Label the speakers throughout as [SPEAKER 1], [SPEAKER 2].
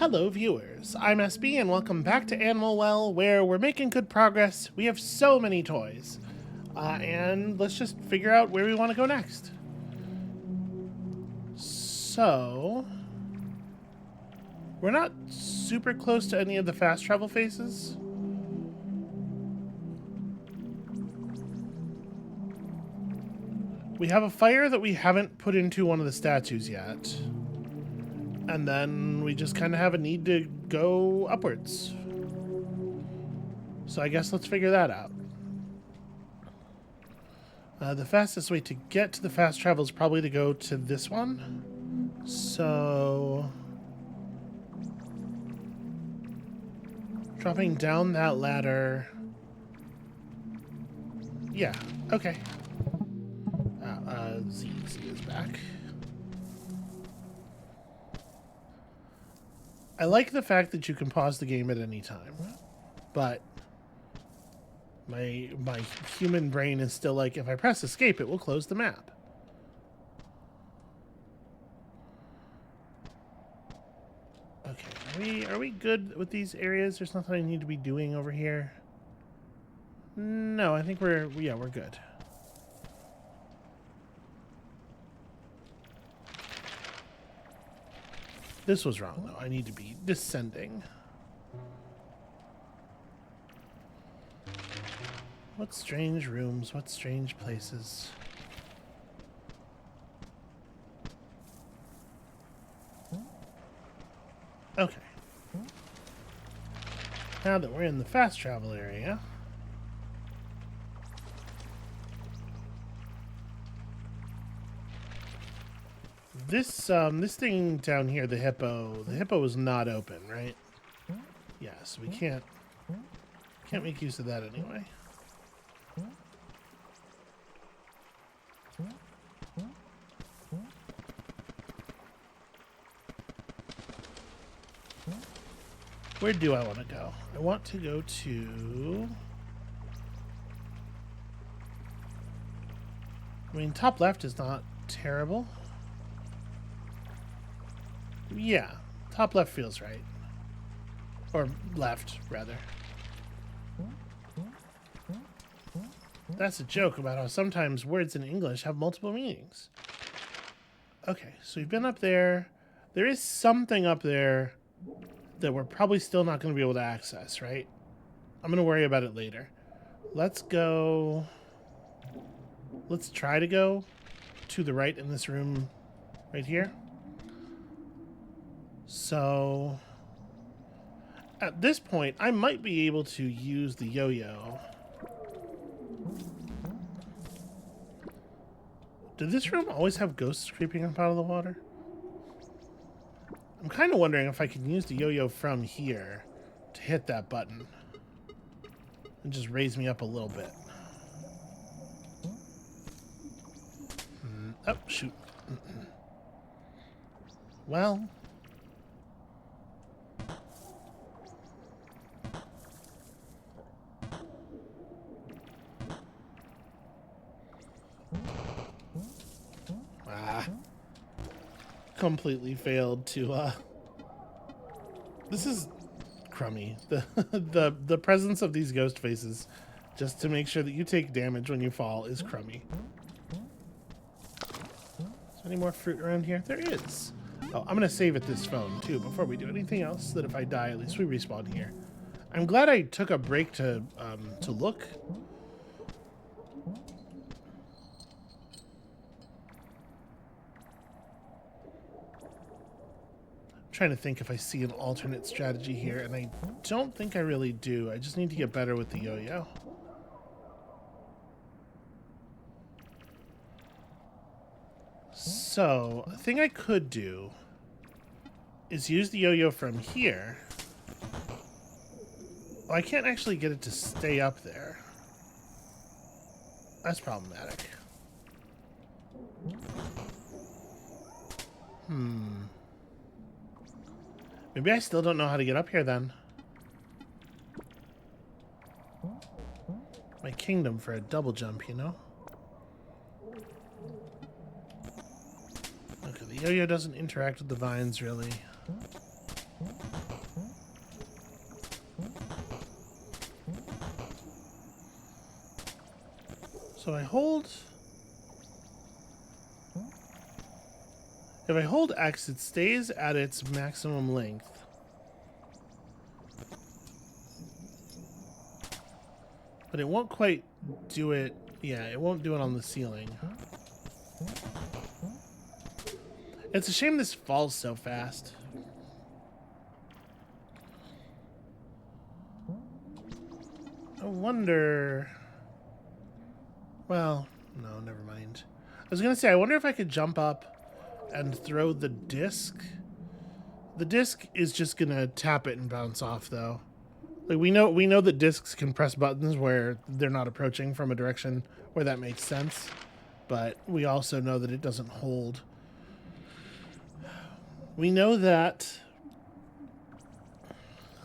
[SPEAKER 1] Hello viewers, I'm SB and welcome back to Animal Well, where we're making good progress. We have so many toys. And let's just figure out where we want to go next. So, we're not super close to any of the fast travel phases. We have a fire that we haven't put into one of the statues yet. And then we just kind of have a need to go upwards. So I guess let's figure that out. The fastest way to get to the fast travel is probably to go to this one. So, dropping down that ladder. Yeah, okay. Z is back. I like the fact that you can pause the game at any time, but my human brain is still like, if I press escape, it will close the map. Okay, are we good with these areas? There's nothing I need to be doing over here. No, I think we're good. This was wrong, though. I need to be descending. What strange rooms, what strange places. Okay. Now that we're in the fast travel area, this thing down here, the hippo is not open, right? Yeah, so we can't make use of that anyway. Where do I want to go? I want to go to... I mean, top left is not terrible. Yeah, top left feels right. Or left, rather. That's a joke about how sometimes words in English have multiple meanings. Okay, so we've been up there. There is something up there that we're probably still not going to be able to access, right? I'm going to worry about it later. Let's go... Let's try to go to the right in this room right here. So, at this point, I might be able to use the yo-yo. Did this room always have ghosts creeping up out of the water? I'm kind of wondering if I can use the yo-yo from here to hit that button and just raise me up a little bit. Oh, shoot. Well... completely failed to this is crummy. The presence of these ghost faces, just to make sure that you take damage when you fall, is crummy. Is there any more fruit around here? There is. Oh, I'm gonna save at this phone too before we do anything else, so that if I die, at least we respawn here. I'm glad I took a break to look. Trying to think if I see an alternate strategy here, and I don't think I really do. I just need to get better with the yo-yo. So, a thing I could do is use the yo-yo from here. Oh, I can't actually get it to stay up there. That's problematic. Maybe I still don't know how to get up here then. My kingdom for a double jump, you know? Okay, the yo-yo doesn't interact with the vines, really. So I hold... If I hold X, it stays at its maximum length. But it won't quite do it... Yeah, it won't do it on the ceiling. It's a shame this falls so fast. I wonder... Well, no, never mind. I was going to say, I wonder if I could jump up and throw the disc. The disc is just going to tap it and bounce off, though. Like we know that discs can press buttons where they're not approaching from a direction where that makes sense. But we also know that it doesn't hold. We know that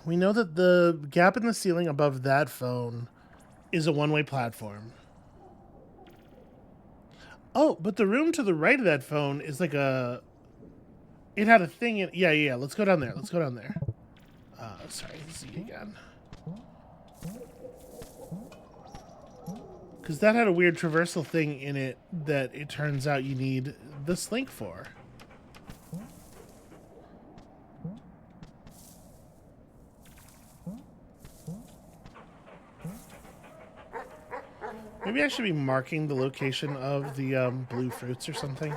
[SPEAKER 1] the gap in the ceiling above that phone is a one-way platform. Oh, but the room to the right of that phone is like a... It had a thing in... Yeah. Let's go down there. Let's go down there. Sorry, Z again. Because that had a weird traversal thing in it that it turns out you need the slink for. Maybe I should be marking the location of the blue fruits or something.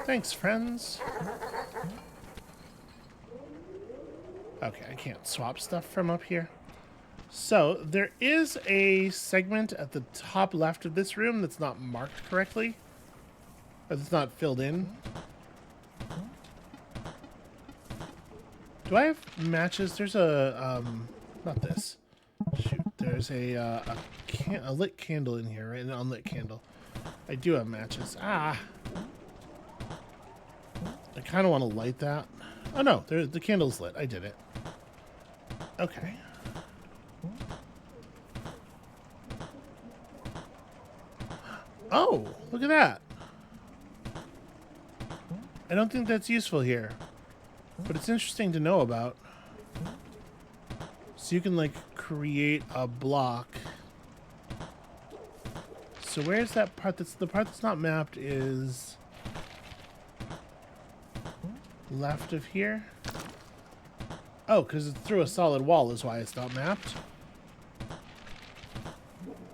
[SPEAKER 1] Thanks, friends. Okay, I can't swap stuff from up here. So, there is a segment at the top left of this room that's not marked correctly. Or that's not filled in. Do I have matches? There's a, not this. Shoot, there's a lit candle in here, right? An unlit candle. I do have matches. Ah! I kind of want to light that. Oh no, the candle's lit. I did it. Okay. Oh, look at that. I don't think that's useful here. But it's interesting to know about. So you can, like, create a block. So where's that part that's... The part that's not mapped is... left of here? Oh, because it's through a solid wall is why it's not mapped.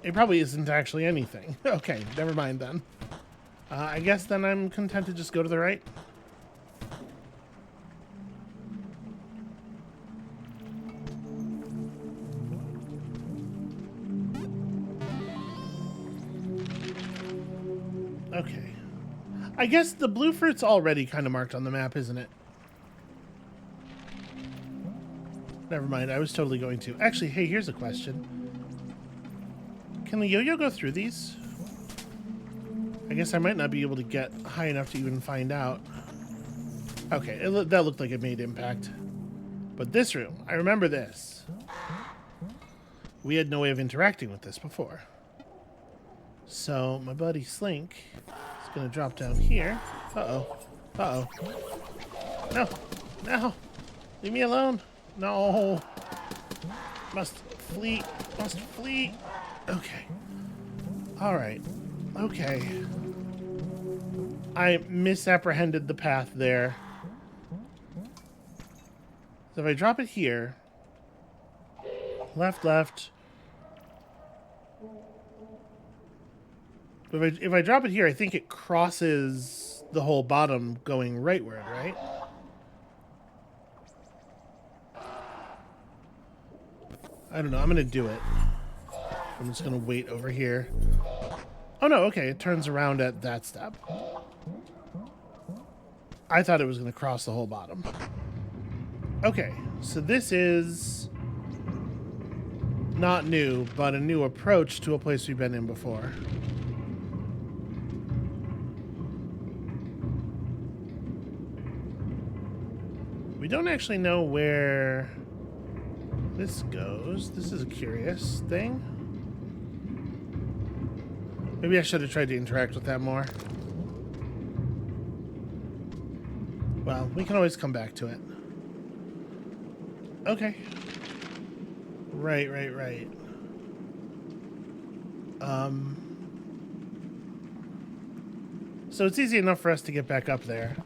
[SPEAKER 1] It probably isn't actually anything. Okay, never mind then. I guess then I'm content to just go to the right. Okay. I guess the blue fruit's already kind of marked on the map, isn't it? Never mind, I was totally going to. Actually, hey, here's a question. Can the yo-yo go through these? I guess I might not be able to get high enough to even find out. Okay, that looked like it made impact. But this room, I remember this. We had no way of interacting with this before. So, my buddy Slink is going to drop down here. Uh-oh. Uh-oh. No. No. Leave me alone. No. Must flee. Must flee. Okay. Alright. Okay. I misapprehended the path there. So if I drop it here... Left, left... But if I drop it here, I think it crosses the whole bottom going rightward, right? I don't know. I'm going to do it. I'm just going to wait over here. Oh, no. Okay. It turns around at that step. I thought it was going to cross the whole bottom. Okay. So this is not new, but a new approach to a place we've been in before. We don't actually know where this goes. This is a curious thing. Maybe I should have tried to interact with that more. Well, we can always come back to it. Okay. Right. So it's easy enough for us to get back up there.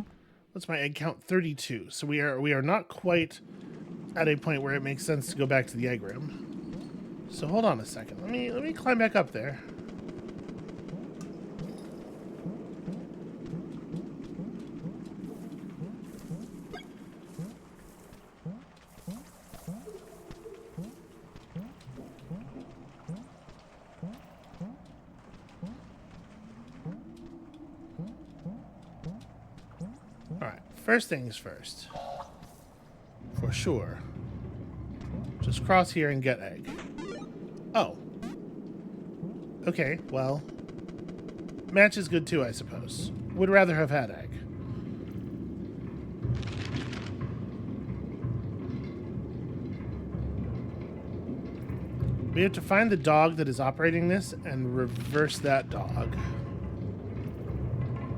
[SPEAKER 1] What's my egg count? 32. So we are not quite at a point where it makes sense to go back to the egg room. So hold on a second. Let me climb back up there. First things first. For sure. Just cross here and get egg. Oh. Okay, well. Match is good too, I suppose. Would rather have had egg. We have to find the dog that is operating this and reverse that dog.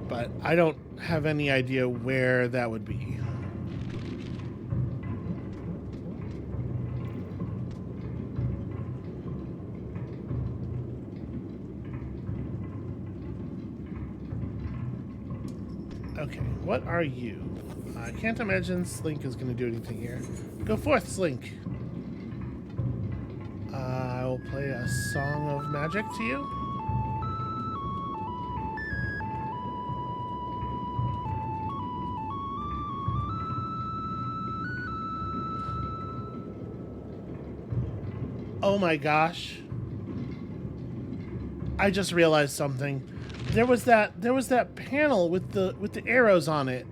[SPEAKER 1] But I don't have any idea where that would be. Okay, what are you? I can't imagine Slink is going to do anything here. Go forth, Slink. I will play a song of magic to you. Oh my gosh. I just realized something. There was that panel with the arrows on it.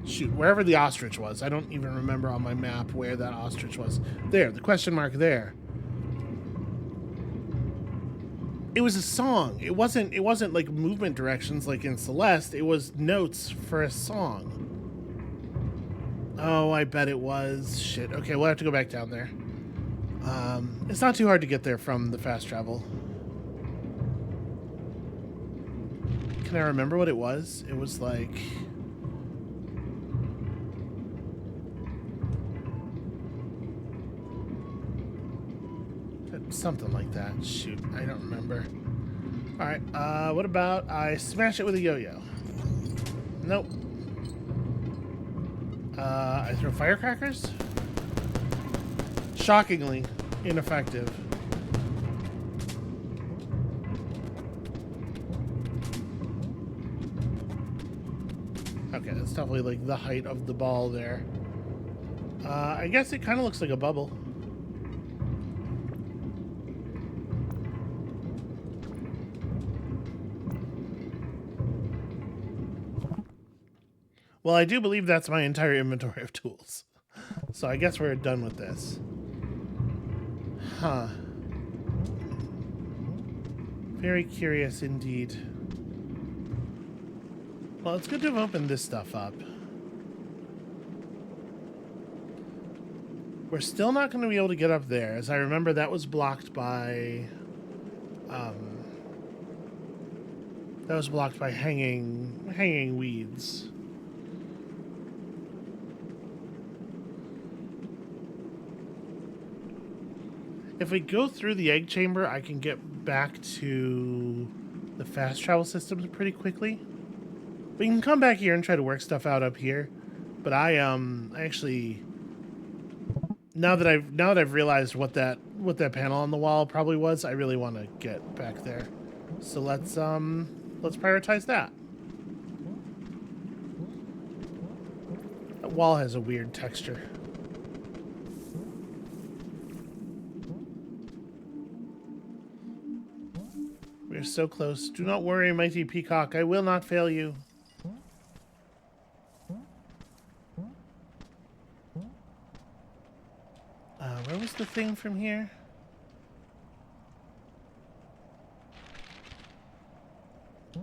[SPEAKER 1] Shoot, wherever the ostrich was. I don't even remember on my map where that ostrich was. There, the question mark there. It was a song. It wasn't like movement directions like in Celeste. It was notes for a song. Oh, I bet it was. Shit. Okay, we'll have to go back down there. It's not too hard to get there from the fast travel. Can I remember what it was? It was like... something like that. Shoot, I don't remember. Alright, what about I smash it with a yo-yo? Nope. I throw firecrackers? Shockingly ineffective. Okay, that's definitely like the height of the ball there. I guess it kind of looks like a bubble. Well, I do believe that's my entire inventory of tools. So I guess we're done with this. Huh. Very curious indeed. Well, it's good to have opened this stuff up. We're still not going to be able to get up there, as I remember that was blocked by... that was blocked by hanging weeds. If we go through the egg chamber, I can get back to the fast travel systems pretty quickly. We can come back here and try to work stuff out up here. But I actually, now that I've realized what that panel on the wall probably was, I really want to get back there. So let's prioritize that. That wall has a weird texture. We're so close. Do not worry, mighty peacock. I will not fail you. Where was the thing from here? I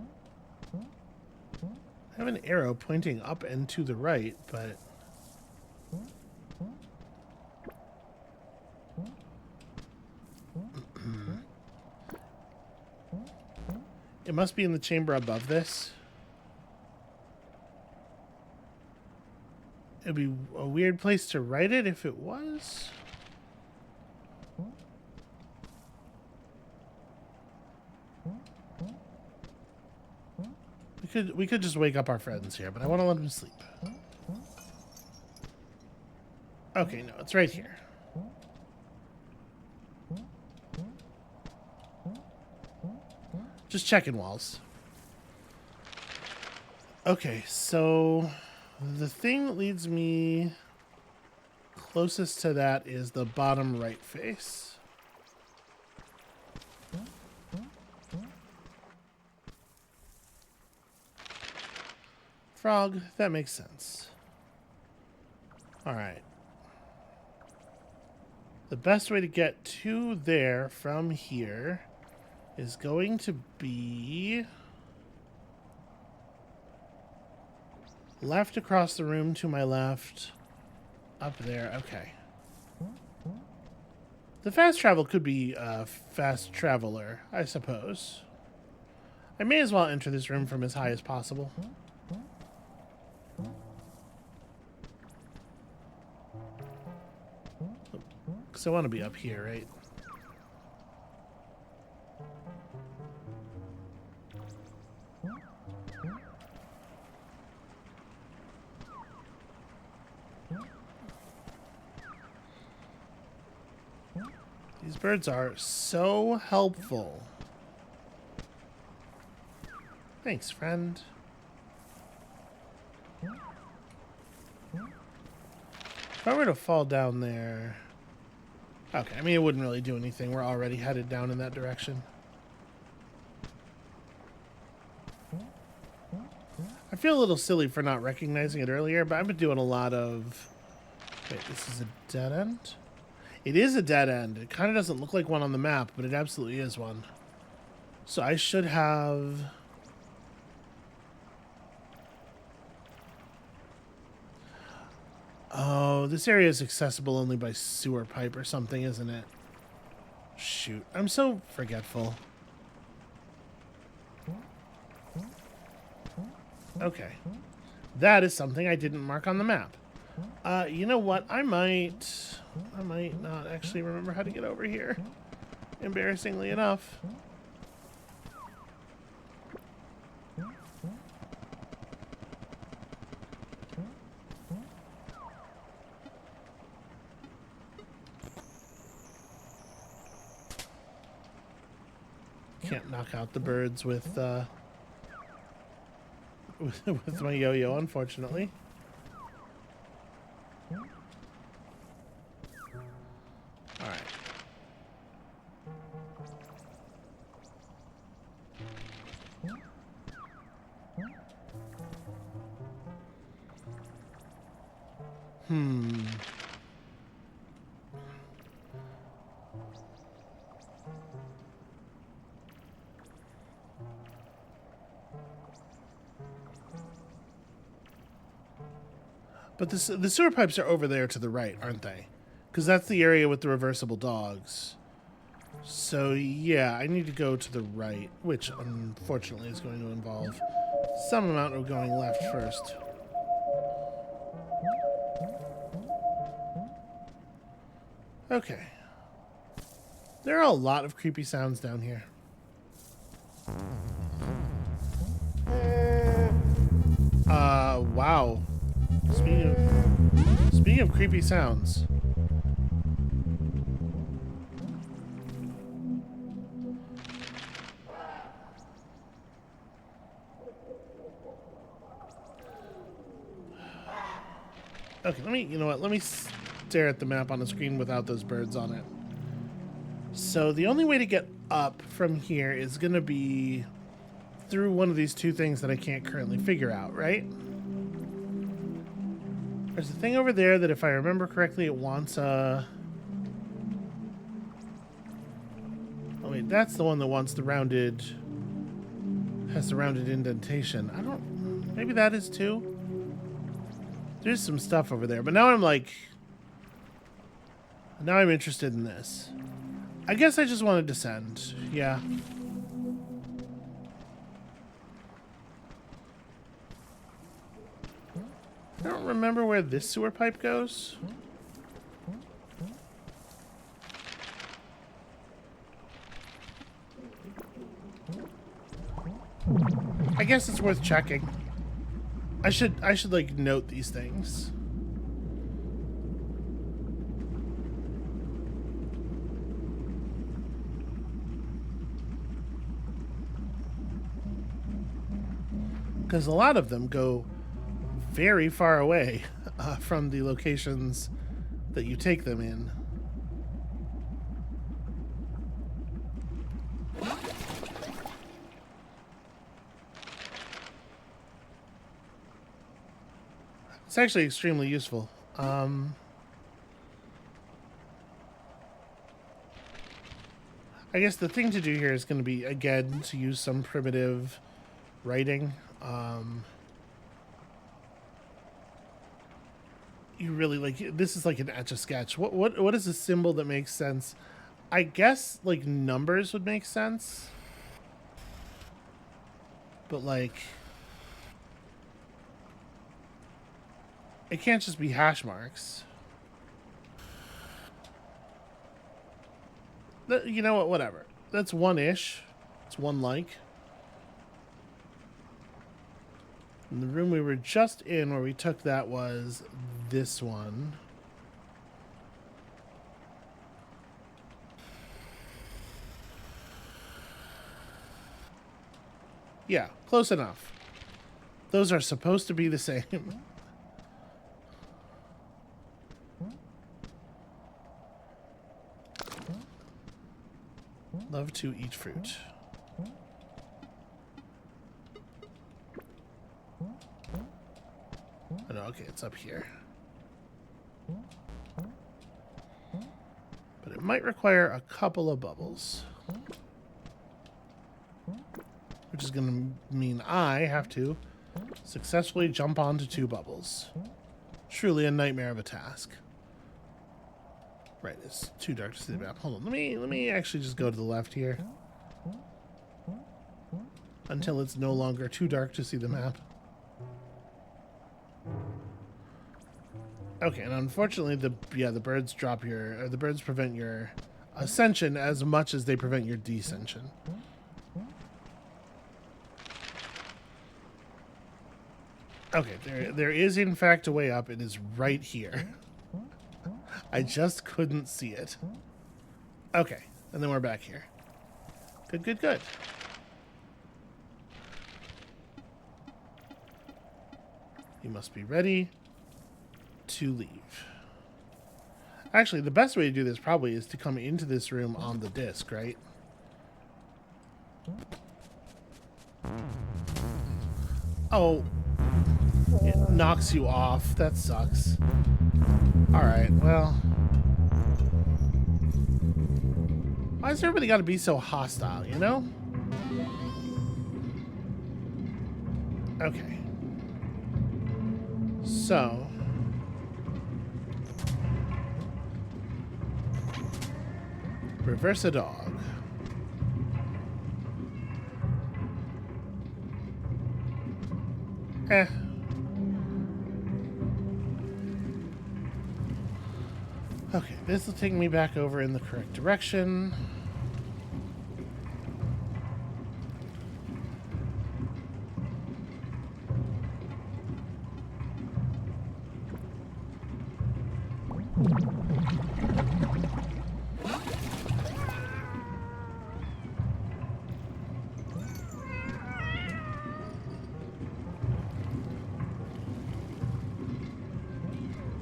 [SPEAKER 1] have an arrow pointing up and to the right, but... It must be in the chamber above this. It'd be a weird place to write it if it was. We could just wake up our friends here, but I want to let them sleep. Okay, no, it's right here. Just checking walls. Okay, so the thing that leads me closest to that is the bottom right face. Frog, that makes sense. Alright. The best way to get to there from here is going to be left across the room to my left. Up there, okay. The fast travel could be a fast traveler, I suppose. I may as well enter this room from as high as possible. Because I want to be up here, right? These birds are so helpful. Thanks, friend. If I were to fall down there... Okay, I mean, it wouldn't really do anything. We're already headed down in that direction. I feel a little silly for not recognizing it earlier, but I've been doing a lot of... Wait, this is a dead end? It is a dead end. It kind of doesn't look like one on the map, but it absolutely is one. So I should have... Oh, this area is accessible only by sewer pipe or something, isn't it? Shoot, I'm so forgetful. Okay. That is something I didn't mark on the map. You know what? I might not actually remember how to get over here. Embarrassingly enough. Can't knock out the birds with with my yo-yo, unfortunately. All right. But the sewer pipes are over there to the right, aren't they? Because that's the area with the reversible dogs. So, yeah, I need to go to the right, which unfortunately is going to involve some amount of going left first. Okay. There are a lot of creepy sounds down here. Wow. Speaking of creepy sounds. Okay, you know what, let me stare at the map on the screen without those birds on it. So the only way to get up from here is going to be through one of these two things that I can't currently figure out, right? There's a thing over there that, if I remember correctly, it wants a... Oh wait, that's the one that wants the rounded... has the rounded indentation. I don't... Maybe that is too? There's some stuff over there, but now I'm like... Now I'm interested in this. I guess I just want to descend. Yeah. I don't remember where this sewer pipe goes. I guess it's worth checking. I should like note these things. Because a lot of them go very far away from the locations that you take them in. It's actually extremely useful. I guess the thing to do here is going to be, again, to use some primitive writing. You really like this is like an etch-a-sketch. What is a symbol that makes sense? I guess like numbers would make sense, but like it can't just be hash marks. You know what? Whatever. That's one-ish. It's one like. And the room we were just in where we took that was this one. Yeah, close enough. Those are supposed to be the same. Love to eat fruit. Oh, no, okay, it's up here. But it might require a couple of bubbles. Which is going to mean I have to successfully jump onto 2 bubbles. Truly a nightmare of a task. Right, it's too dark to see the map. Hold on, let me actually just go to the left here. Until it's no longer too dark to see the map. Okay, and unfortunately the birds the birds prevent your ascension as much as they prevent your descension. Okay, there is in fact a way up. It is right here. I just couldn't see it. Okay, and then we're back here. Good, good, good. You must be ready to leave. Actually, the best way to do this probably is to come into this room on the disc, right? Oh, it knocks you off. That sucks. Alright, well. Why has everybody got to be so hostile, you know? Okay. So. Reverse a dog. Okay, this will take me back over in the correct direction.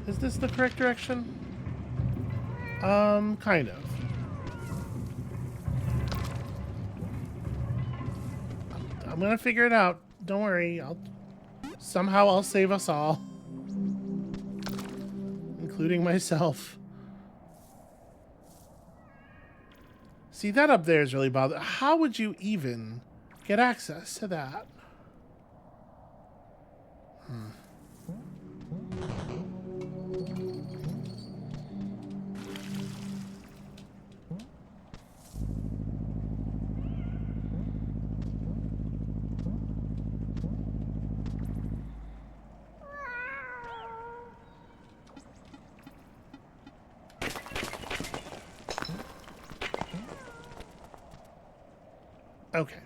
[SPEAKER 1] Is this the correct direction? Kind of. I'm gonna figure it out. Don't worry. Somehow I'll save us all. Including myself. See, that up there is really bothering. How would you even get access to that? Okay.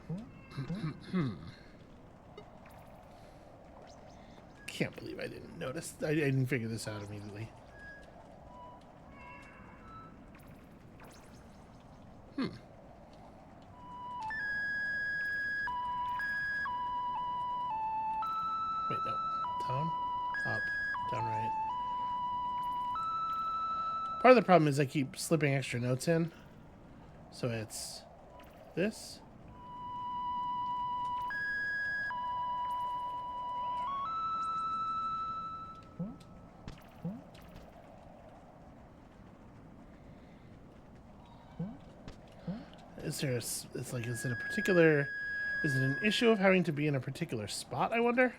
[SPEAKER 1] Can't believe I didn't notice. I didn't figure this out immediately. Wait, no. Down, up, down, right. Part of the problem is I keep slipping extra notes in. So it's this. Is there it's like, is it a particular, is it an issue of having to be in a particular spot, I wonder?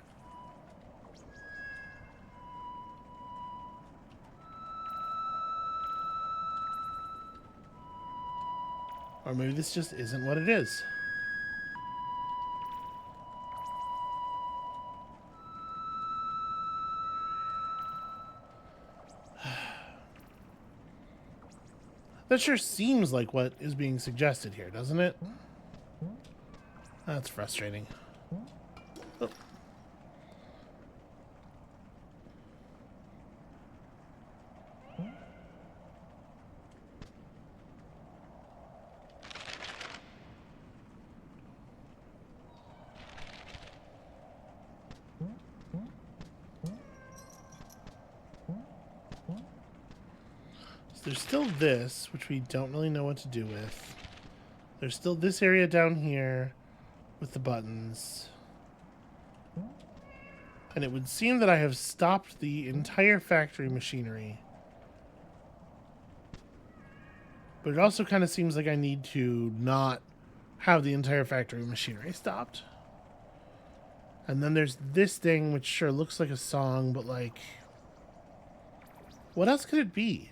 [SPEAKER 1] Or maybe this just isn't what it is. That sure seems like what is being suggested here, doesn't it? That's frustrating. Oh. There's still this, which we don't really know what to do with. There's still this area down here with the buttons. And it would seem that I have stopped the entire factory machinery. But it also kind of seems like I need to not have the entire factory machinery stopped. And then there's this thing, which sure looks like a song, but like, what else could it be?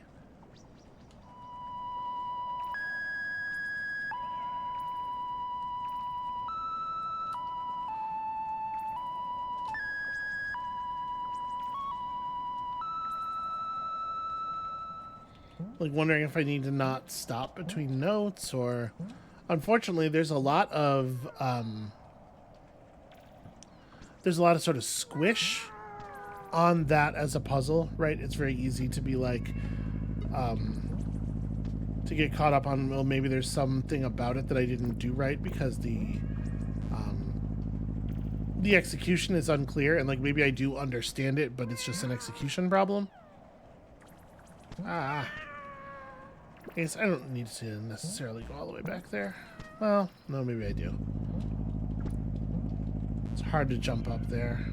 [SPEAKER 1] Like, wondering if I need to not stop between notes, or unfortunately there's a lot of sort of squish on that as a puzzle, right? It's very easy to be like to get caught up on, well, maybe there's something about it that I didn't do right because the execution is unclear, and like maybe I do understand it, but it's just an execution problem. I guess I don't need to necessarily go all the way back there. Well, no, maybe I do. It's hard to jump up there.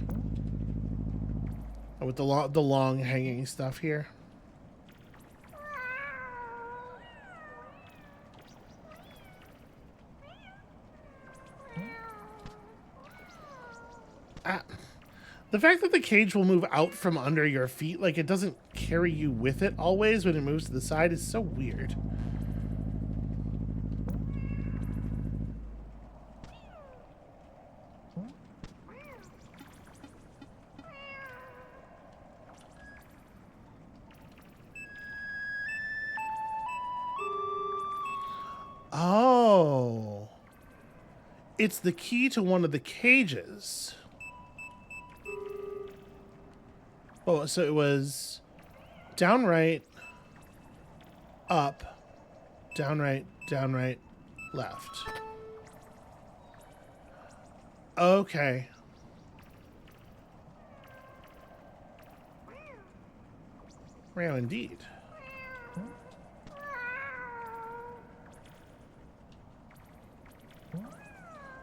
[SPEAKER 1] Oh, with the long hanging stuff here. The fact that the cage will move out from under your feet, like it doesn't carry you with it always when it moves to the side, is so weird. Oh. It's the key to one of the cages. Oh, so it was down right, up, down right, left. Okay. Well, indeed.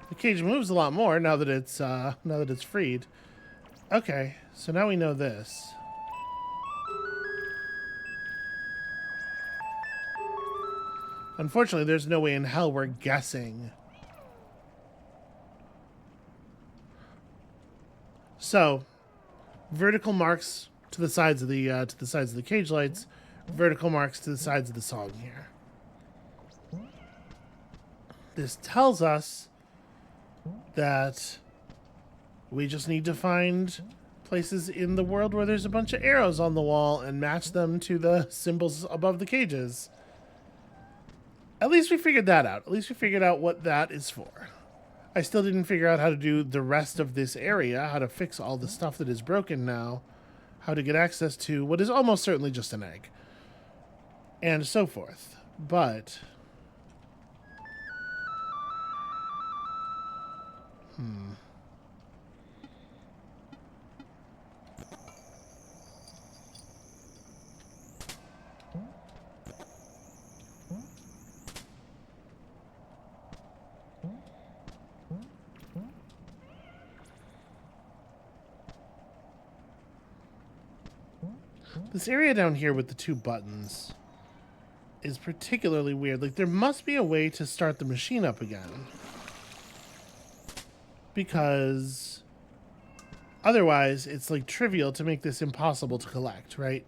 [SPEAKER 1] The cage moves a lot more now that it's freed. Okay, so now we know this. Unfortunately, there's no way in hell we're guessing. So, vertical marks to the sides of the cage lights, vertical marks to the sides of the song here. This tells us that we just need to find places in the world where there's a bunch of arrows on the wall and match them to the symbols above the cages. At least we figured that out. At least we figured out what that is for. I still didn't figure out how to do the rest of this area, how to fix all the stuff that is broken now, how to get access to what is almost certainly just an egg, and so forth. But... This area down here with the two buttons is particularly weird. Like, there must be a way to start the machine up again. Because otherwise, it's, like, trivial to make this impossible to collect, right?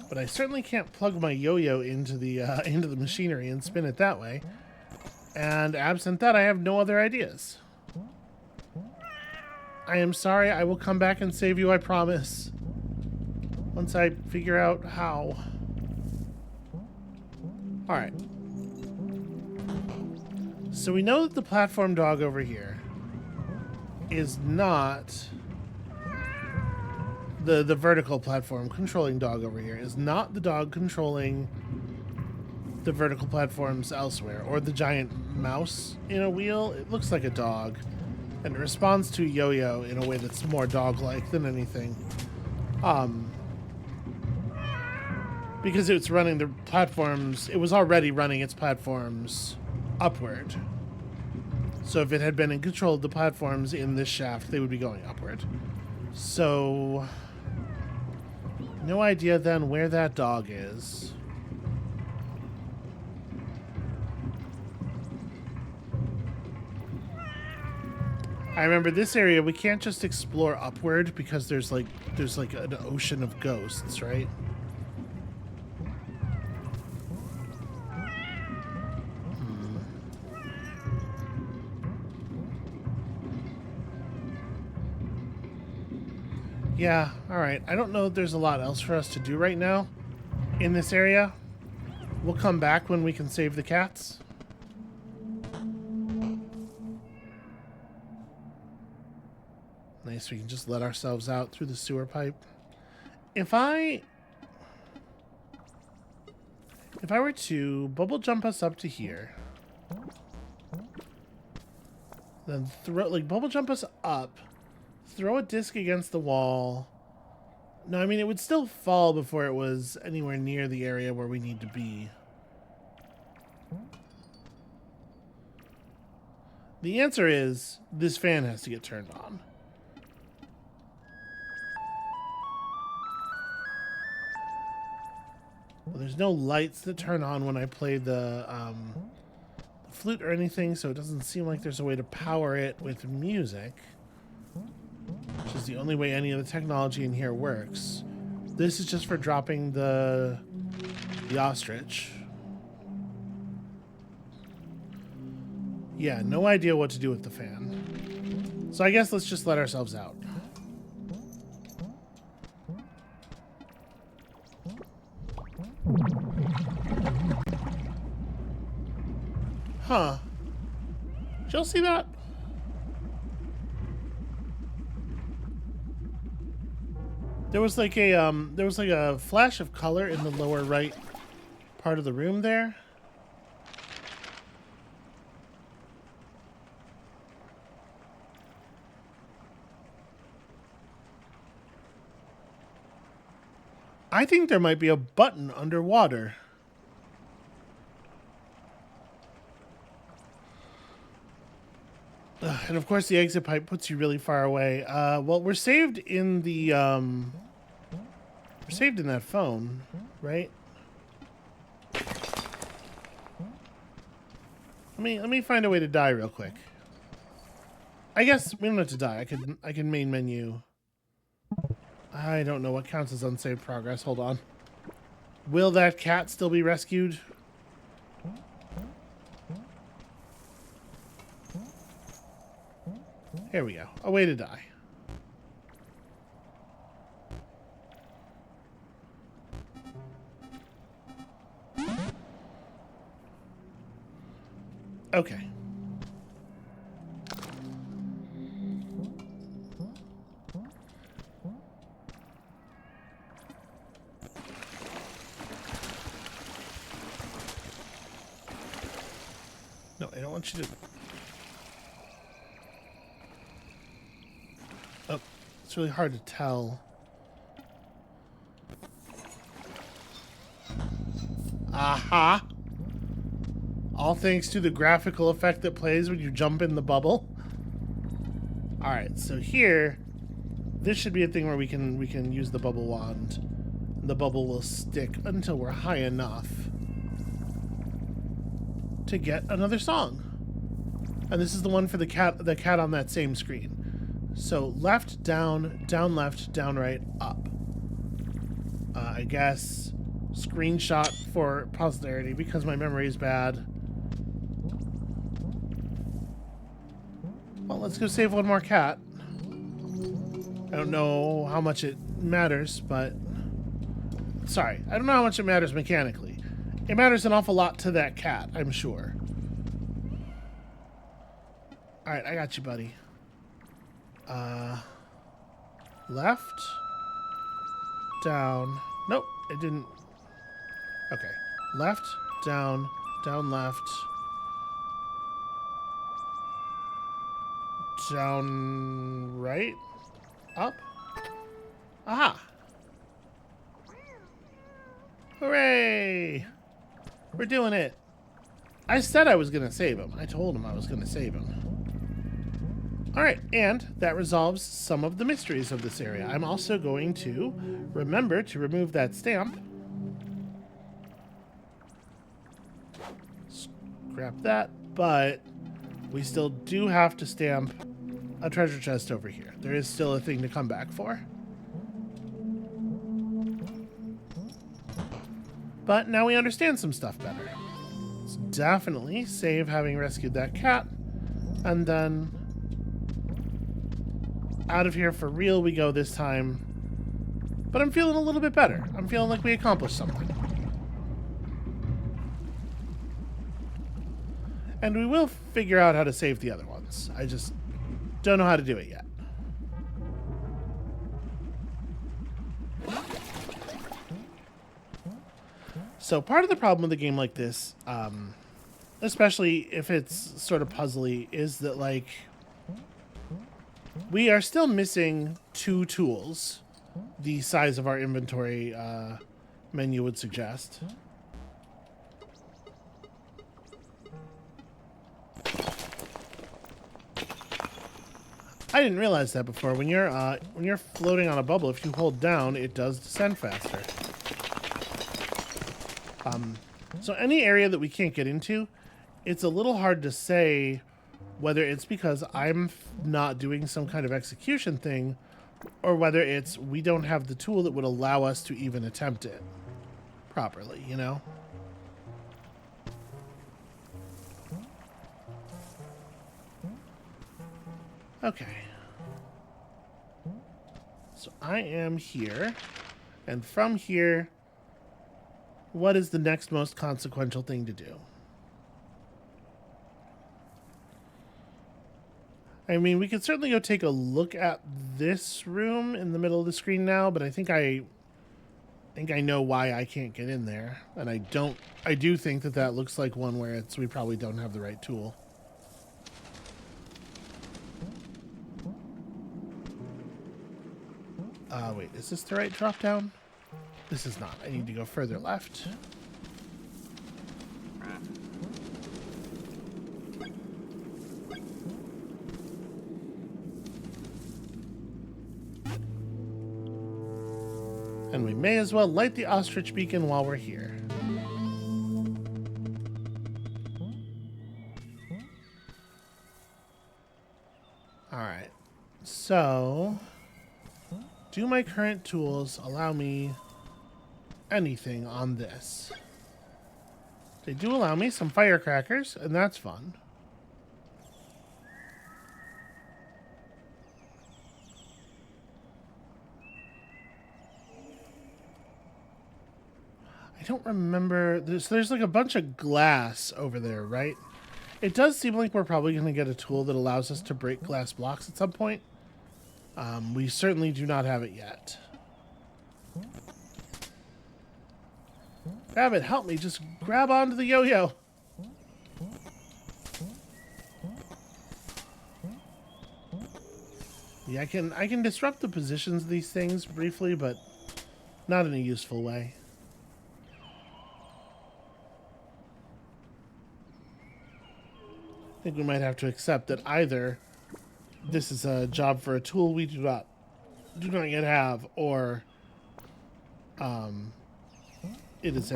[SPEAKER 1] But I certainly can't plug my yo-yo into the machinery and spin it that way. And absent that, I have no other ideas. I am sorry, I will come back and save you, I promise. Once I figure out how. Alright. So we know that the platform dog over here is not... The vertical platform controlling dog over here is not the dog controlling the vertical platforms elsewhere. Or the giant mouse in a wheel. It looks like a dog. And it responds to yo-yo in a way that's more dog-like than anything. Because it's running the platforms... It was already running its platforms upward. So if it had been in control of the platforms in this shaft, they would be going upward. So... No idea then where that dog is. I remember this area, we can't just explore upward because there's like an ocean of ghosts, right? Yeah, alright. I don't know if there's a lot else for us to do right now in this area. We'll come back when we can save the cats. Nice, we can just let ourselves out through the sewer pipe. If I were to bubble jump us up to here, then bubble jump us up, throw a disc against the wall. No, I mean, it would still fall before it was anywhere near the area where we need to be. The answer is this fan has to get turned on. Well, there's no lights that turn on when I play the flute or anything, so it doesn't seem like there's a way to power it with music, which is the only way any of the technology in here works. This is just for dropping the ostrich. Yeah, no idea what to do with the fan. So I guess let's just let ourselves out. Huh. Did y'all see that? There was like a flash of color in the lower right part of the room there. I think there might be a button underwater. And of course the exit pipe puts you really far away. Well, we're saved in the we're saved in that phone, right? Let me find a way to die real quick. I guess we don't have to die. I can main menu. I don't know what counts as unsaved progress. Hold on. Will that cat still be rescued? Here we go. A way to die. Okay. No, I don't want you to... Oh, it's really hard to tell. Aha! All thanks to the graphical effect that plays when you jump in the bubble. Alright, so here, this should be a thing where we can use the bubble wand. The bubble will stick until we're high enough to get another song. And this is the one for the cat on that same screen. So left, down, down left, down right, up. I guess screenshot for posterity because my memory is bad. Well, let's go save one more cat. I don't know how much it matters, but... Sorry, I don't know how much it matters mechanically. It matters an awful lot to that cat, I'm sure. Alright, I got you, buddy. Left. Down. Nope, it didn't. Okay. Left, down, down, left. Down, right, up. Aha! Hooray! We're doing it. I said I was going to save him. I told him I was going to save him. Alright, and that resolves some of the mysteries of this area. I'm also going to remember to remove that stamp. Scrap that, but we still do have to stamp a treasure chest over here. There is still a thing to come back for. But now we understand some stuff better. Let's definitely save having rescued that cat. And then out of here for real we go this time. But I'm feeling a little bit better. I'm feeling like we accomplished something. And we will figure out how to save the other ones. I just don't know how to do it yet. So part of the problem with a game like this, especially if it's sort of puzzly, is that, like, we are still missing 2 tools the size of our inventory menu would suggest. I didn't realize that before. When you're floating on a bubble, if you hold down, it does descend faster. So any area that we can't get into, it's a little hard to say whether it's because I'm not doing some kind of execution thing or whether it's we don't have the tool that would allow us to even attempt it properly, you know? Okay. So I am here, and from here, what is the next most consequential thing to do? I mean, we could certainly go take a look at this room in the middle of the screen now, but I think I know why I can't get in there, and I do think that looks like one where we probably don't have the right tool. Wait, is this the right drop down? This is not. I need to go further left. And we may as well light the ostrich beacon while we're here. Alright. So, do my current tools allow me anything on this? They do allow me some firecrackers, and that's fun. I don't remember. There's like a bunch of glass over there, right? It does seem like we're probably going to get a tool that allows us to break glass blocks at some point. We certainly do not have it yet. Rabbit, help me. Just grab onto the yo-yo. Yeah, I can disrupt the positions of these things briefly, but not in a useful way. I think we might have to accept that either this is a job for a tool we do not yet have, or it is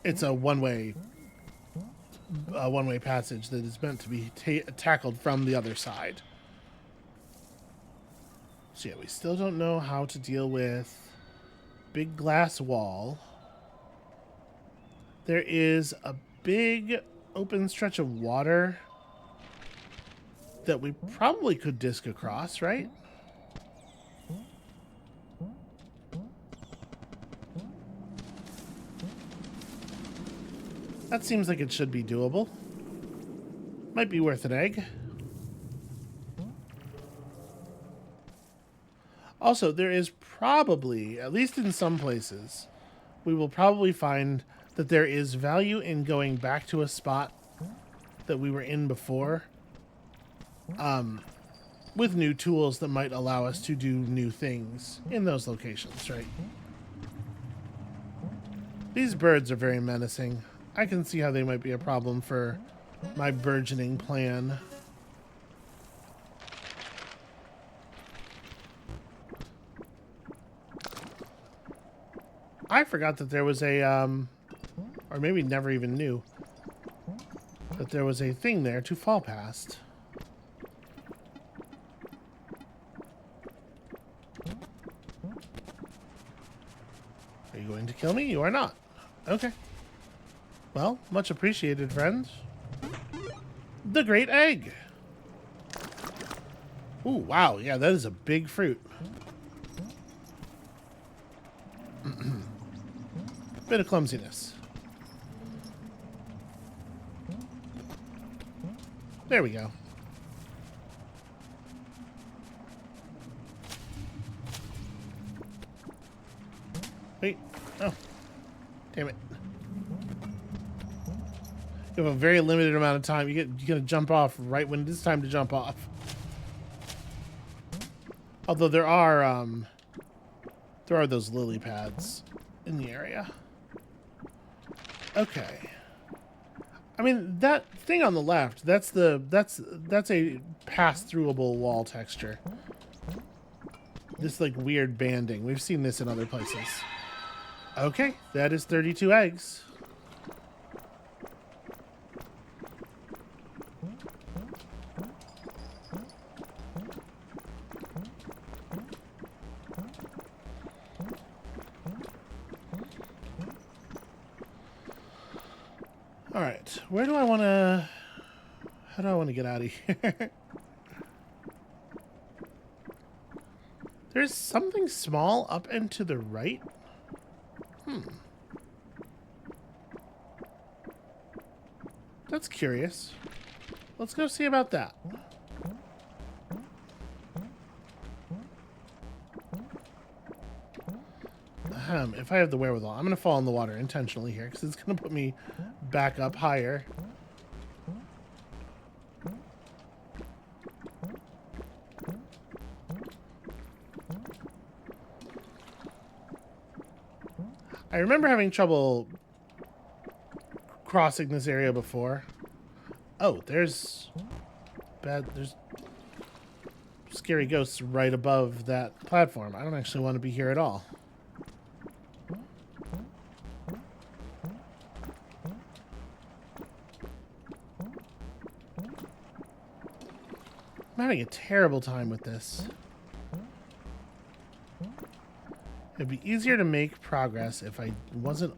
[SPEAKER 1] it's a one-way passage that is meant to be tackled from the other side. So yeah, we still don't know how to deal with big glass wall. There is a big open stretch of water that we probably could disc across, right? That seems like it should be doable. Might be worth an egg. Also, there is probably, at least in some places, we will probably find that there is value in going back to a spot that we were in before, with new tools that might allow us to do new things in those locations, right? These birds are very menacing. I can see how they might be a problem for my burgeoning plan. I forgot that there was a, or maybe never even knew, that there was a thing there to fall past. Are you going to kill me? You are not. Okay. Well, much appreciated, friends. The great egg. Ooh, wow. Yeah, that is a big fruit. Bit of clumsiness. There we go. Wait. Oh. Damn it. You have a very limited amount of time. You gotta jump off right when it is time to jump off. Although there are those lily pads in the area. Okay. I mean, that thing on the left, that's a pass-throughable wall texture. This like weird banding. We've seen this in other places. Okay, that is 32 eggs. All right, where do I want to... How do I want to get out of here? There's something small up and to the right. That's curious. Let's go see about that. If I have the wherewithal, I'm going to fall in the water intentionally here because it's going to put me back up higher. I remember having trouble crossing this area before. Oh, there's scary ghosts right above that platform. I don't actually want to be here at all. I'm having a terrible time with this. It'd be easier to make progress if I wasn't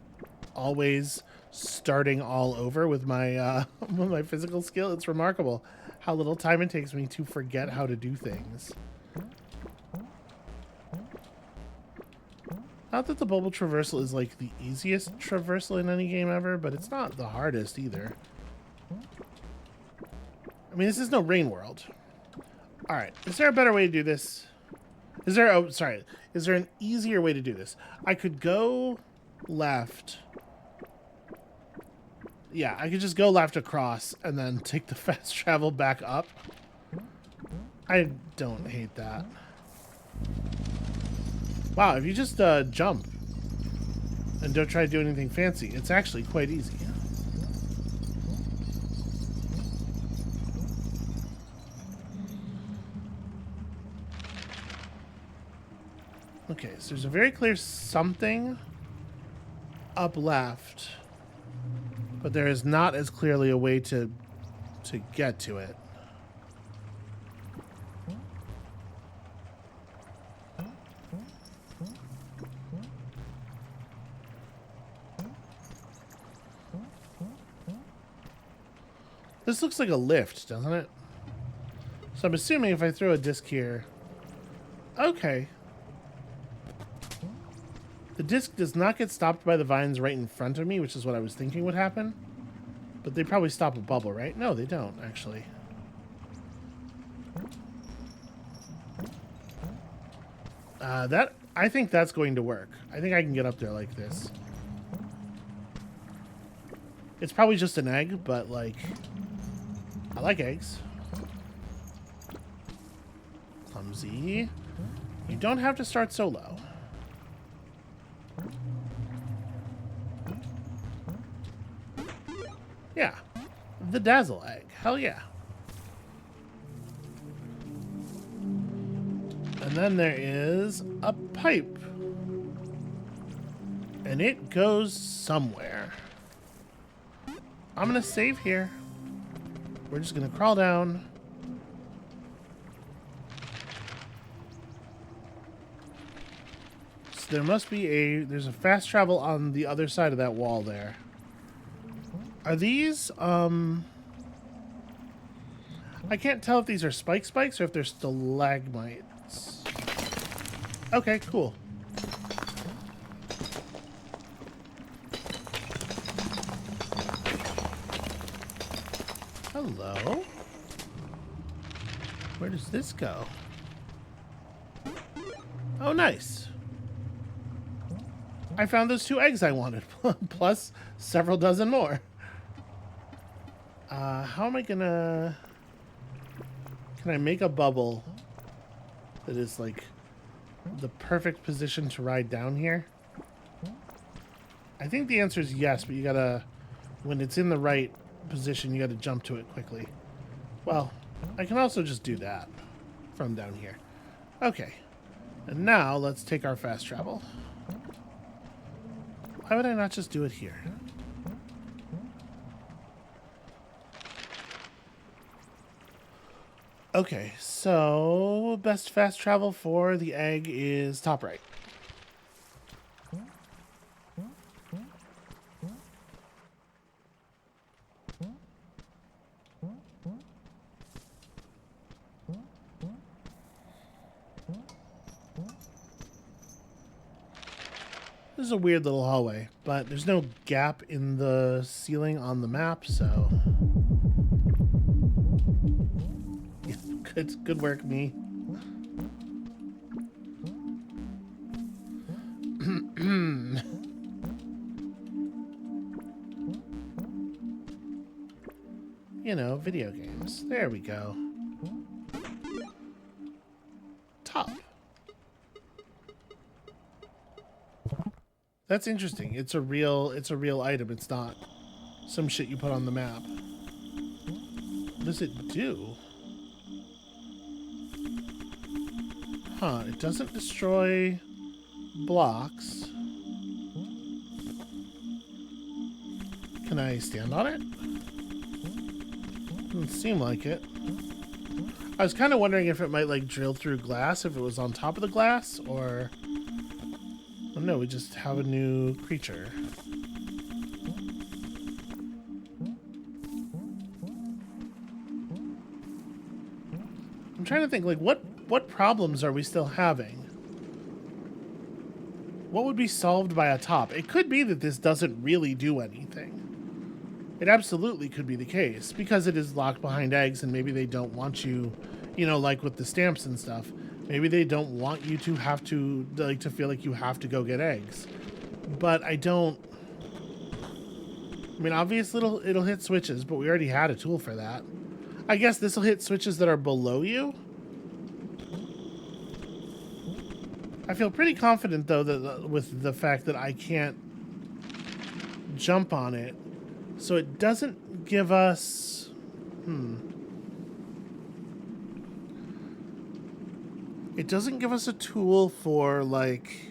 [SPEAKER 1] always starting all over with my with my physical skill. It's remarkable how little time it takes me to forget how to do things. Not that the bubble traversal is like the easiest traversal in any game ever, but it's not the hardest either. I mean, this is no rain world. All right. Is there a better way to do this? Is there... Oh, sorry. Is there an easier way to do this? I could go left. Yeah, I could just go left across and then take the fast travel back up. I don't hate that. Wow, if you just jump and don't try to do anything fancy, it's actually quite easy. Okay, so there's a very clear something up left, but there is not as clearly a way to get to it. This looks like a lift, doesn't it? So I'm assuming if I throw a disc here... Okay. The disc does not get stopped by the vines right in front of me, which is what I was thinking would happen. But they probably stop a bubble, right? No, they don't, actually. I think that's going to work. I think I can get up there like this. It's probably just an egg, but, like... I like eggs. Clumsy. You don't have to start so low. Yeah. The dazzle egg. Hell yeah. And then there is a pipe. And it goes somewhere. I'm gonna save here. We're just gonna crawl down. So there must be there's a fast travel on the other side of that wall there. Are these, I can't tell if these are spikes or if they're stalagmites. Okay, cool. Hello? Where does this go? Oh, nice. I found those 2 eggs I wanted, plus several dozen more. How am I gonna... Can I make a bubble that is, like, the perfect position to ride down here? I think the answer is yes, but you gotta... When it's in the right position, you gotta jump to it quickly. Well, I can also just do that from down here. Okay. And now, let's take our fast travel. Why would I not just do it here? Okay, so best fast travel for the egg is top right. This is a weird little hallway, but there's no gap in the ceiling on the map, so... Good work, me. You know, video games. There we go. Top. That's interesting. It's a real item. It's not some shit you put on the map. What does it do? Huh, it doesn't destroy blocks. Can I stand on it? Doesn't seem like it. I was kind of wondering if it might, like, drill through glass if it was on top of the glass, or... Oh no, we just have a new creature. I'm trying to think, like, what problems are we still having? What would be solved by a top? It could be that this doesn't really do anything. It absolutely could be the case, because it is locked behind eggs, and maybe they don't want you, you know, like with the stamps and stuff, maybe they don't want you to have to, like, to feel like you have to go get eggs. But I mean, obviously it'll hit switches, but we already had a tool for that. I guess this will hit switches that are below you. I feel pretty confident, though, that with the fact that I can't jump on it, so it doesn't give us... It doesn't give us a tool for, like,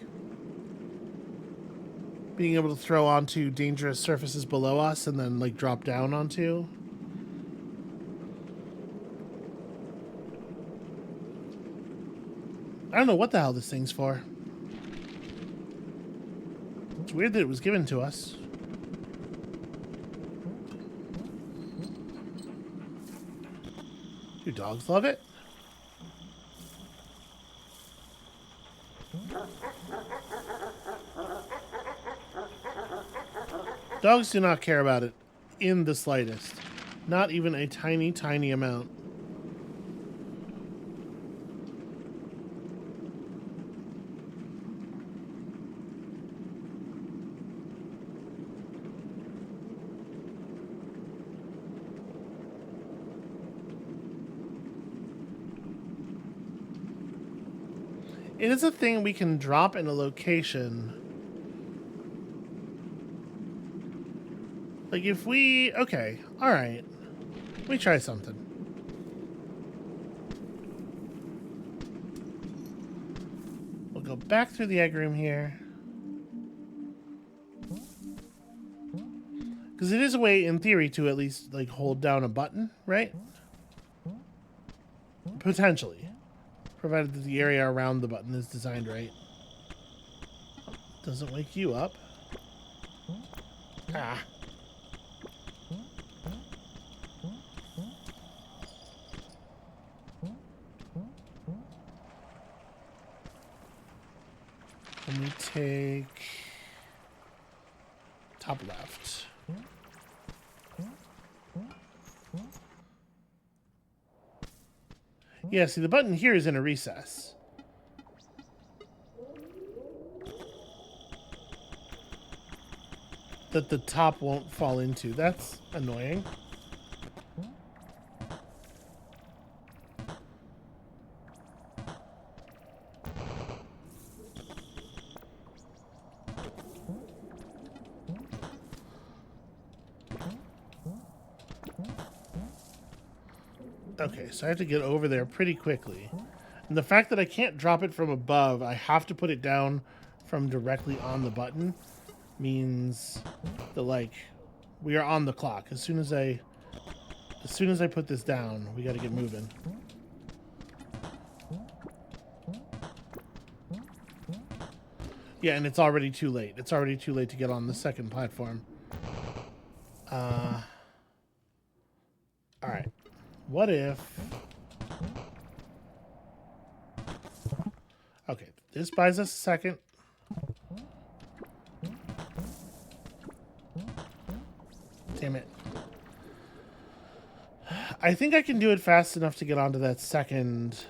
[SPEAKER 1] being able to throw onto dangerous surfaces below us and then, like, drop down onto. I don't know what the hell this thing's for. It's weird that it was given to us. Do dogs love it? Dogs do not care about it in the slightest. Not even a tiny, tiny amount. It is a thing we can drop in a location. Like if we... Okay, alright. Let me try something. We'll go back through the egg room here. Because it is a way, in theory, to at least, like, hold down a button, right? Potentially. Provided that the area around the button is designed right. Doesn't wake you up. Ah. Let me take top left. Yeah, see, the button here is in a recess. That the top won't fall into. That's annoying. Okay, so I have to get over there pretty quickly. And the fact that I can't drop it from above, I have to put it down from directly on the button, means that, like, we are on the clock. As soon as I put this down, we got to get moving. Yeah, and it's already too late. It's already too late to get on the second platform. All right. What if... Okay, this buys us a second. Damn it. I think I can do it fast enough to get onto that second...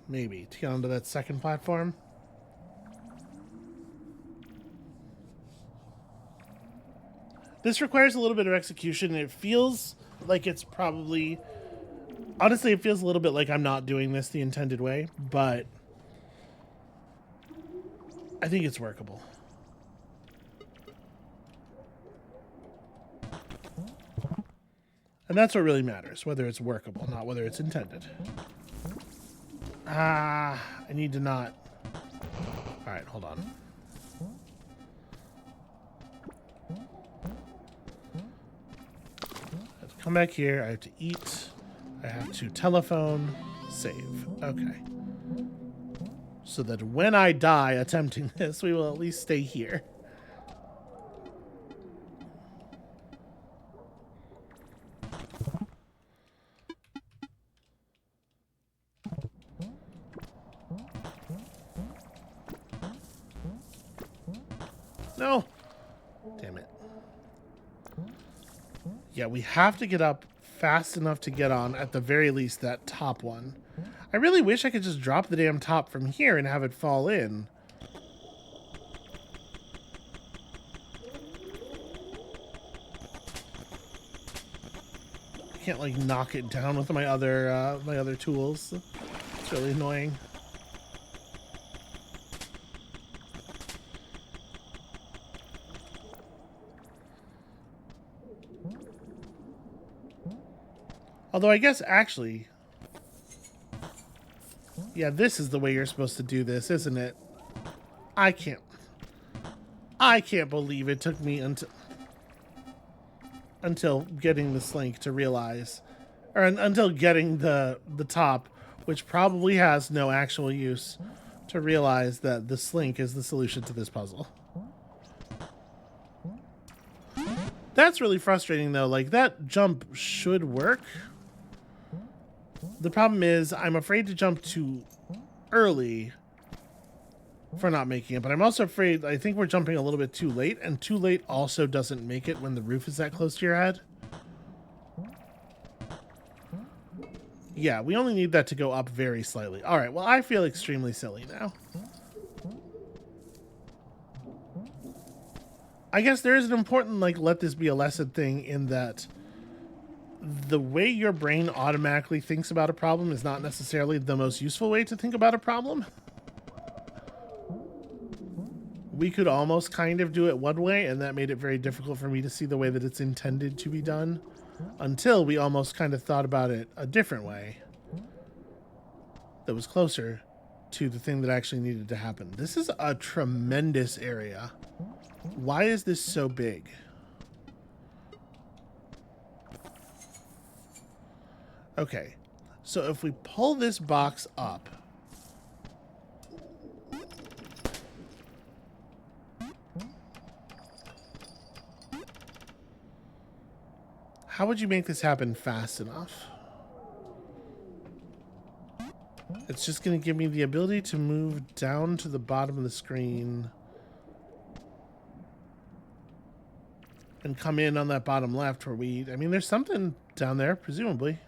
[SPEAKER 1] Maybe, to get onto that second platform. This requires a little bit of execution, and it feels like it's probably... Honestly, it feels a little bit like I'm not doing this the intended way, but I think it's workable. And that's what really matters, whether it's workable, not whether it's intended. I need to not... Alright, hold on. I have to come back here, I have to eat, I have to telephone, save. Okay. So that when I die attempting this, we will at least stay here. No! Damn it. Yeah, we have to get up fast enough to get on, at the very least, that top one. I really wish I could just drop the damn top from here and have it fall in. I can't, like, knock it down with my other tools. It's really annoying. Although I guess, actually... Yeah, this is the way you're supposed to do this, isn't it? I can't believe it took me until getting the slink to realize, or until getting the top, which probably has no actual use, to realize that the slink is the solution to this puzzle. That's really frustrating, though. Like, that jump should work. The problem is I'm afraid to jump too early for not making it, but I'm also afraid, I think we're jumping a little bit too late, and too late also doesn't make it when the roof is that close to your head. Yeah, we only need that to go up very slightly. All right, well, I feel extremely silly now. I guess there is an important, like, let this be a lesson thing in that the way your brain automatically thinks about a problem is not necessarily the most useful way to think about a problem. We could almost kind of do it one way, and that made it very difficult for me to see the way that it's intended to be done, until we almost kind of thought about it a different way that was closer to the thing that actually needed to happen. This is a tremendous area. Why is this so big? Okay, so if we pull this box up, how would you make this happen fast enough? It's just going to give me the ability to move down to the bottom of the screen and come in on that bottom left where I mean, there's something down there, presumably.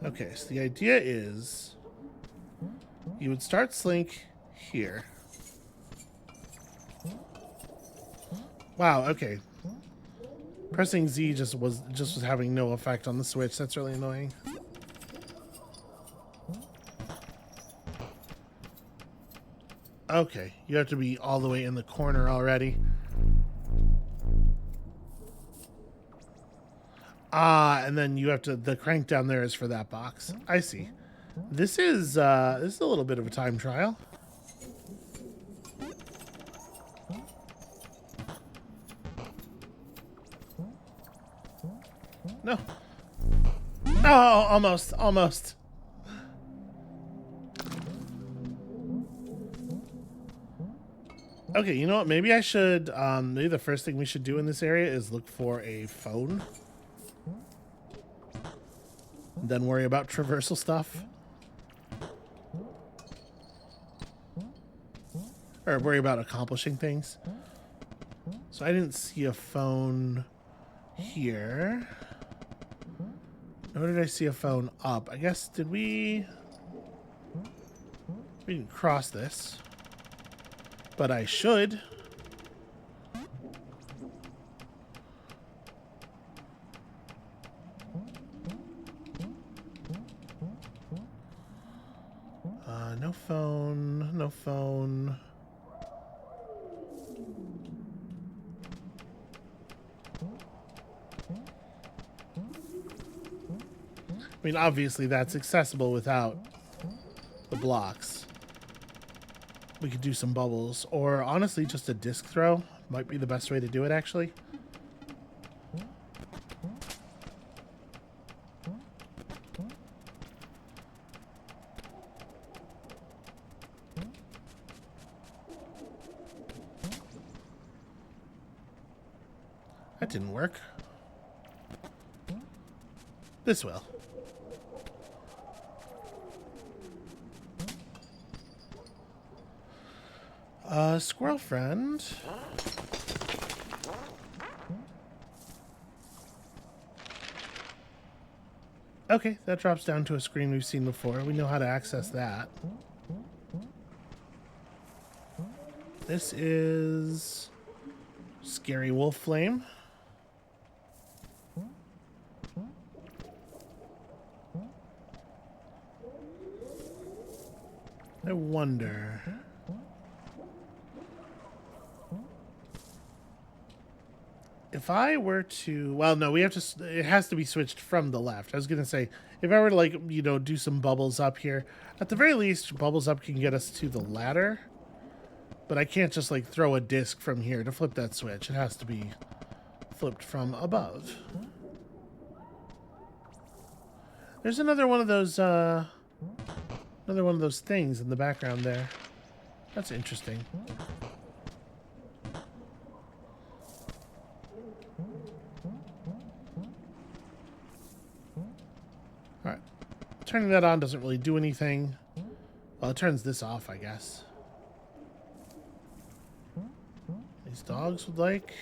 [SPEAKER 1] Okay, so the idea is you would start Slink here. Wow, okay. Pressing Z just was having no effect on the switch. That's really annoying. Okay, you have to be all the way in the corner already. Ah, and then you have to, the crank down there is for that box. I see. This is a little bit of a time trial. No. Oh, almost. Okay, you know what? Maybe I should, maybe the first thing we should do in this area is look for a phone. Then worry about traversal stuff. Or worry about accomplishing things. So I didn't see a phone here. Nor did I see a phone up. I guess, did we didn't cross this. But I should. No phone, no phone. I mean, obviously that's accessible without the blocks. We could do some bubbles, or honestly just a disc throw might be the best way to do it, actually. That didn't work. This will. Squirrel friend. Okay, that drops down to a screen we've seen before. We know how to access that. This is Scary Wolf Flame. I wonder. If I were to, well, no, we have to, it has to be switched from the left. I was going to say, if I were to, like, you know, do some bubbles up here, at the very least, bubbles up can get us to the ladder. But I can't just, like, throw a disc from here to flip that switch. It has to be flipped from above. There's another one of those things in the background there. That's interesting. All right. Turning that on doesn't really do anything. Well, it turns this off, I guess. These dogs would like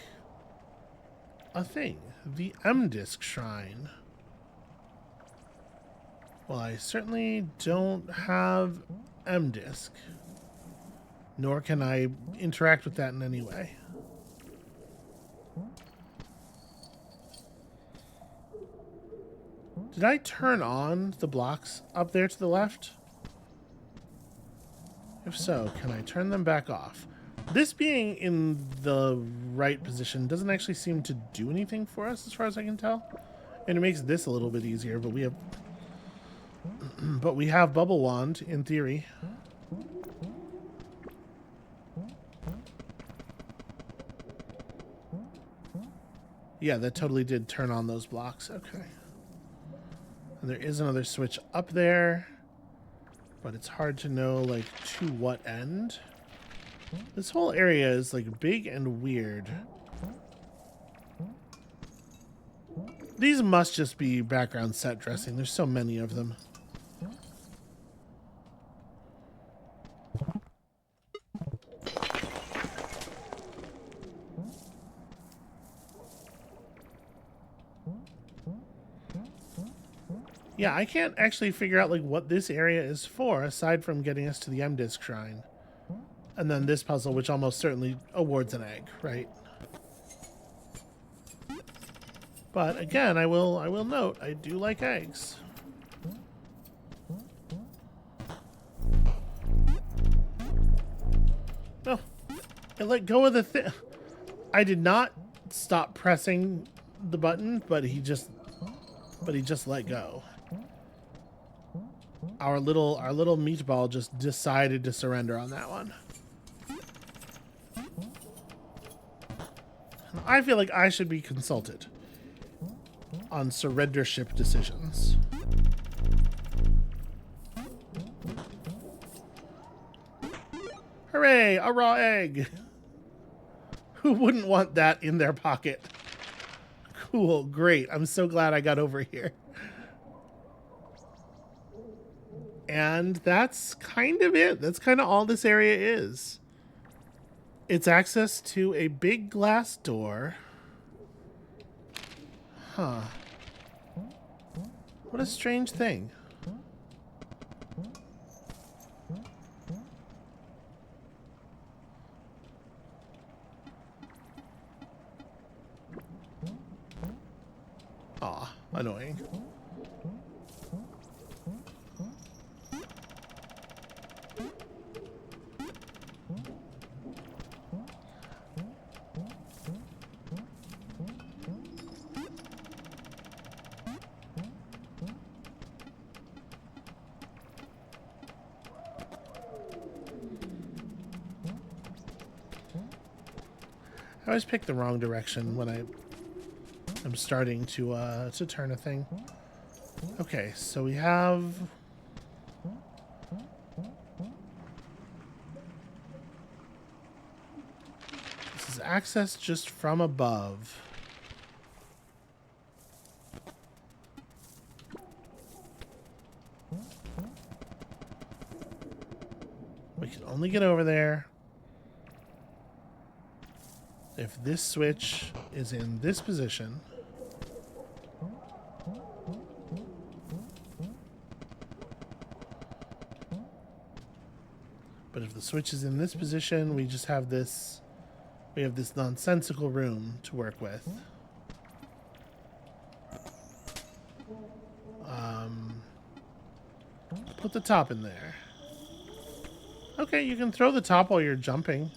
[SPEAKER 1] a thing. The M-Disc Shrine. Well, I certainly don't have M-Disc. Nor can I interact with that in any way. Did I turn on the blocks up there to the left? If so, can I turn them back off? This being in the right position doesn't actually seem to do anything for us as far as I can tell. And it makes this a little bit easier, but we have Bubble Wand in theory. Yeah, that totally did turn on those blocks. Okay. And there is another switch up there, but it's hard to know, like, to what end. This whole area is, like, big and weird. These must just be background set dressing. There's so many of them. Yeah, I can't actually figure out, like, what this area is for, aside from getting us to the M-Disc Shrine. And then this puzzle, which almost certainly awards an egg, right? But again, I will note, I do like eggs. Oh, I let go of the thing. I did not stop pressing the button, but he just let go. Our little meatball just decided to surrender on that one. I feel like I should be consulted on surrendership decisions. Hooray! A raw egg! Who wouldn't want that in their pocket? Cool, great. I'm so glad I got over here. And that's kind of it. That's kind of all this area is. It's access to a big glass door. Huh. What a strange thing. Aw, annoying. I always pick the wrong direction when I'm starting to turn a thing. Okay, so we have this is access just from above. We can only get over there if this switch is in this position, but if the switch is in this position, we just have this, we have this nonsensical room to work with. Put the top in there. Okay, you can throw the top while you're jumping.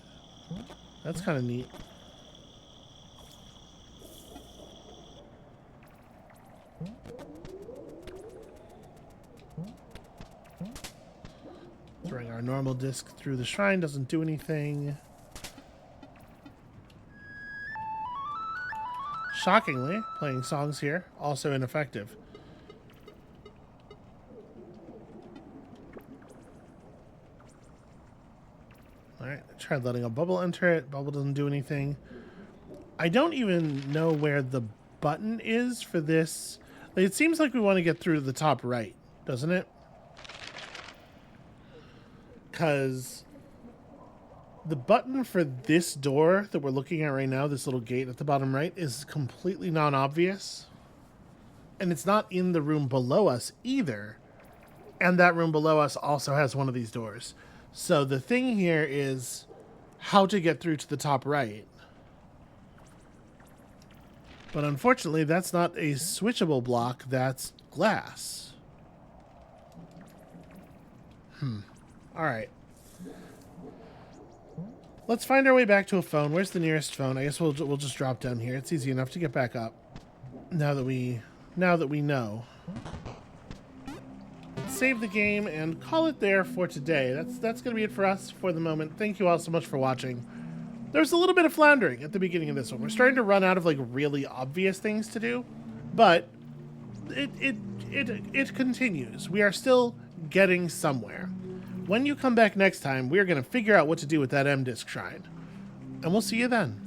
[SPEAKER 1] That's kind of neat. Throwing our normal disc through the shrine doesn't do anything. Shockingly, playing songs here, also ineffective. Alright, I tried letting a bubble enter it. Bubble doesn't do anything. I don't even know where the button is for this. It seems like we want to get through to the top right, doesn't it? Because the button for this door that we're looking at right now, this little gate at the bottom right, is completely non-obvious. And it's not in the room below us either. And that room below us also has one of these doors. So the thing here is how to get through to the top right. But unfortunately, that's not a switchable block, that's glass. Alright. Let's find our way back to a phone. Where's the nearest phone? I guess we'll just drop down here. It's easy enough to get back up. Now that we know. Let's save the game and call it there for today. That's going to be it for us for the moment. Thank you all so much for watching. There's a little bit of floundering at the beginning of this one. We're starting to run out of like really obvious things to do, but it continues. We are still getting somewhere. When you come back next time, we're going to figure out what to do with that M-Disc shrine. And we'll see you then.